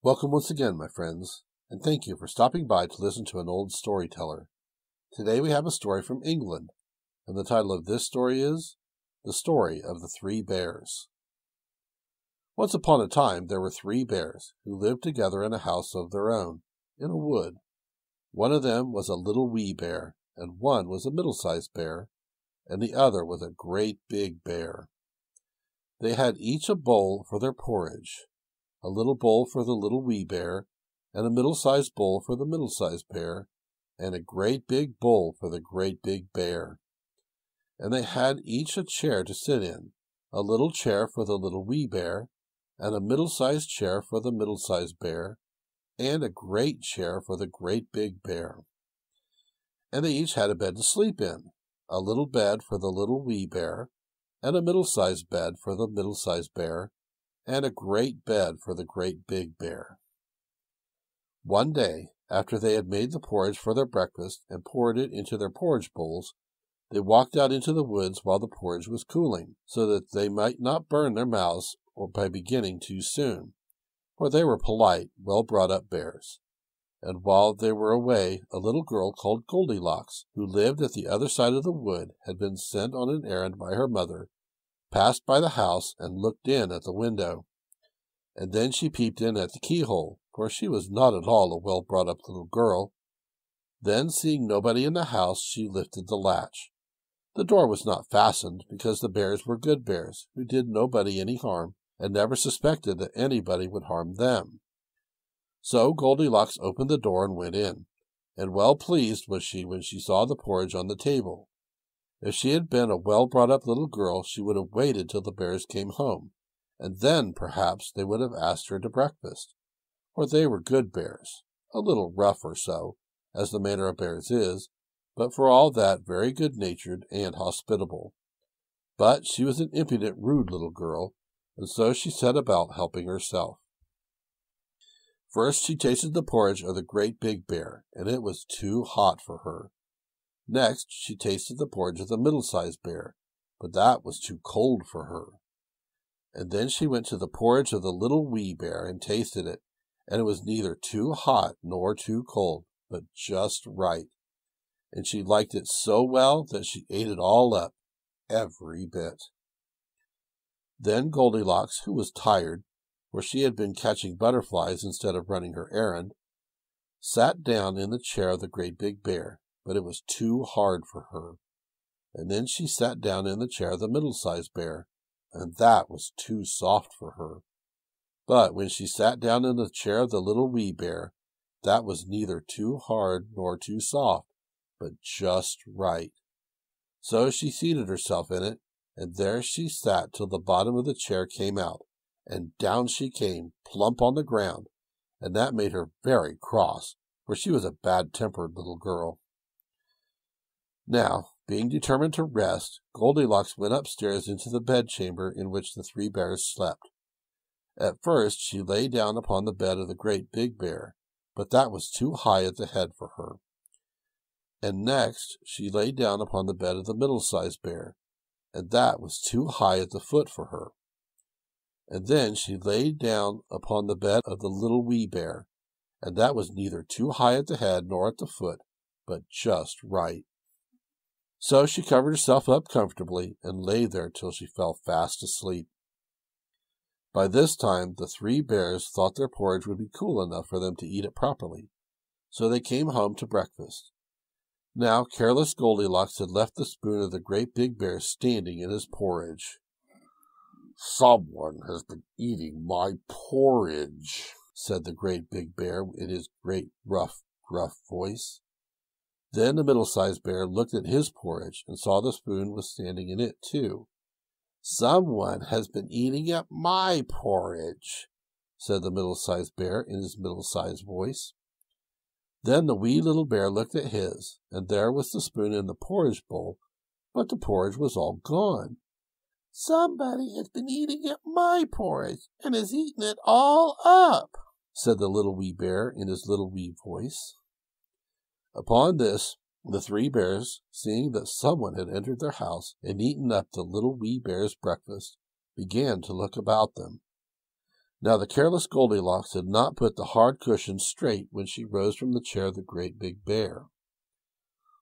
Welcome once again, my friends, and thank you for stopping by to listen to an old storyteller. Today we have a story from England, and the title of this story is The Story of the Three Bears. Once upon a time there were three bears who lived together in a house of their own, in a wood. One of them was a little wee bear, and one was a middle-sized bear, and the other was a great big bear. They had each a bowl for their porridge, a little bowl for the little wee bear, and a middle-sized bowl for the middle-sized bear, and a great big bowl for the great big bear. And they had each a chair to sit in, a little chair for the little wee bear, and a middle-sized chair for the middle-sized bear, and a great chair for the great big bear. And they each had a bed to sleep in, a little bed for the little wee bear, and a middle-sized bed for the middle-sized bear, and a great bed for the great big bear. One day, after they had made the porridge for their breakfast and poured it into their porridge bowls, they walked out into the woods while the porridge was cooling, so that they might not burn their mouths or by beginning too soon, for they were polite, well-brought-up bears. And while they were away, a little girl called Goldilocks, who lived at the other side of the wood, had been sent on an errand by her mother, passed by the house and looked in at the window. And then she peeped in at the keyhole, for she was not at all a well-brought-up little girl. Then, seeing nobody in the house, she lifted the latch. The door was not fastened, because the bears were good bears, who did nobody any harm, and never suspected that anybody would harm them. So Goldilocks opened the door and went in, and well pleased was she when she saw the porridge on the table. If she had been a well-brought-up little girl, she would have waited till the bears came home, and then, perhaps, they would have asked her to breakfast. For they were good bears, a little rough or so, as the manner of bears is, but for all that very good-natured and hospitable. But she was an impudent, rude little girl, and so she set about helping herself. First she tasted the porridge of the great big bear, and it was too hot for her. Next, she tasted the porridge of the middle-sized bear, but that was too cold for her. And then she went to the porridge of the little wee bear and tasted it, and it was neither too hot nor too cold, but just right. And she liked it so well that she ate it all up, every bit. Then Goldilocks, who was tired, for she had been catching butterflies instead of running her errand, sat down in the chair of the great big bear, but it was too hard for her. And then she sat down in the chair of the middle-sized bear, and that was too soft for her. But when she sat down in the chair of the little wee bear, that was neither too hard nor too soft, but just right. So she seated herself in it, and there she sat till the bottom of the chair came out, and down she came, plump on the ground, and that made her very cross, for she was a bad-tempered little girl. Now, being determined to rest, Goldilocks went upstairs into the bedchamber in which the three bears slept. At first she lay down upon the bed of the great big bear, but that was too high at the head for her. And next she lay down upon the bed of the middle-sized bear, and that was too high at the foot for her. And then she lay down upon the bed of the little wee bear, and that was neither too high at the head nor at the foot, but just right. So she covered herself up comfortably and lay there till she fell fast asleep. By this time the three bears thought their porridge would be cool enough for them to eat it properly, so they came home to breakfast. Now careless Goldilocks had left the spoon of the great big bear standing in his porridge. "Someone has been eating my porridge," said the great big bear in his great rough, gruff voice. Then the middle-sized bear looked at his porridge and saw the spoon was standing in it too. "Someone has been eating up my porridge," said the middle-sized bear in his middle-sized voice. Then the wee little bear looked at his, and there was the spoon in the porridge bowl, but the porridge was all gone. "Somebody has been eating up my porridge, and has eaten it all up," said the little wee bear in his little wee voice. Upon this, the three bears, seeing that someone had entered their house and eaten up the little wee bear's breakfast, began to look about them. Now the careless Goldilocks had not put the hard cushion straight when she rose from the chair of the great big bear.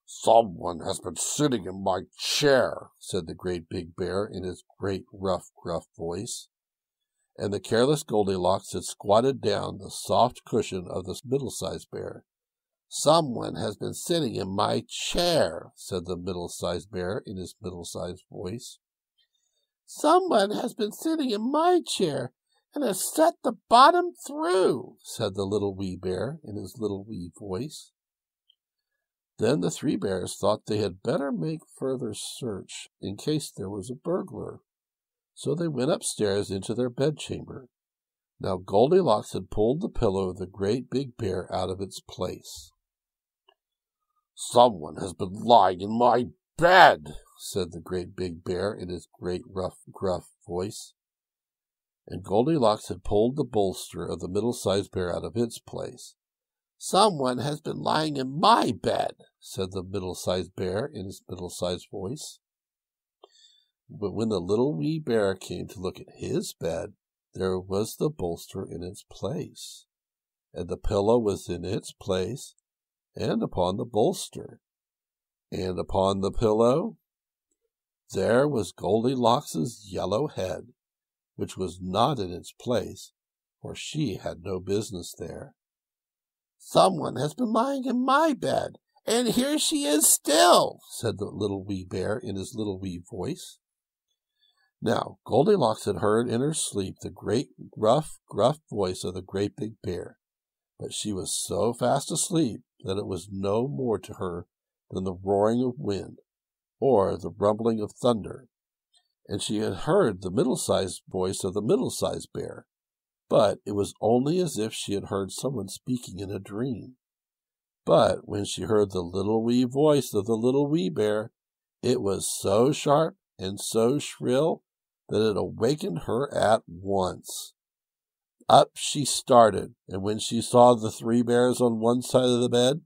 "Someone has been sitting in my chair," said the great big bear in his great rough, gruff voice. And the careless Goldilocks had squatted down the soft cushion of the middle-sized bear. "Someone has been sitting in my chair," said the middle-sized bear in his middle-sized voice. "Someone has been sitting in my chair and has set the bottom through," said the little wee bear in his little wee voice. Then the three bears thought they had better make further search in case there was a burglar. So they went upstairs into their bedchamber. Now Goldilocks had pulled the pillow of the great big bear out of its place. "Someone has been lying in my bed," said the great big bear in his great rough, gruff voice. And Goldilocks had pulled the bolster of the middle-sized bear out of its place. "Someone has been lying in my bed," said the middle-sized bear in his middle-sized voice. But when the little wee bear came to look at his bed, there was the bolster in its place, and the pillow was in its place, and upon the bolster, and upon the pillow, there was Goldilocks's yellow head, which was not in its place, for she had no business there. "Someone has been lying in my bed, and here she is still," said the little wee bear in his little wee voice. Now Goldilocks had heard in her sleep the great rough, gruff voice of the great big bear, but she was so fast asleep that it was no more to her than the roaring of wind or the rumbling of thunder, and she had heard the middle-sized voice of the middle-sized bear, but it was only as if she had heard someone speaking in a dream. But when she heard the little wee voice of the little wee bear, it was so sharp and so shrill that it awakened her at once. Up she started, and when she saw the three bears on one side of the bed,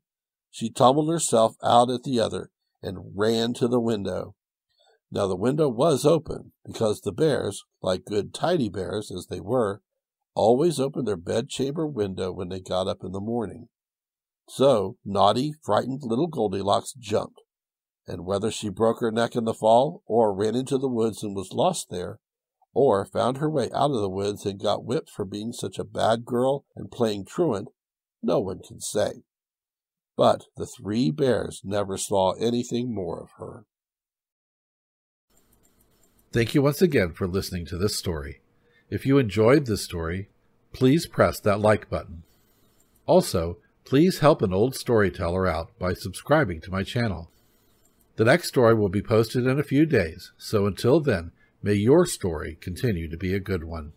she tumbled herself out at the other and ran to the window. Now the window was open, because the bears, like good tidy bears as they were, always opened their bedchamber window when they got up in the morning. So naughty, frightened little Goldilocks jumped, and whether she broke her neck in the fall, or ran into the woods and was lost there, or found her way out of the woods and got whipped for being such a bad girl and playing truant, no one can say. But the three bears never saw anything more of her. Thank you once again for listening to this story. If you enjoyed this story, please press that like button. Also, please help an old storyteller out by subscribing to my channel. The next story will be posted in a few days, so until then, may your story continue to be a good one.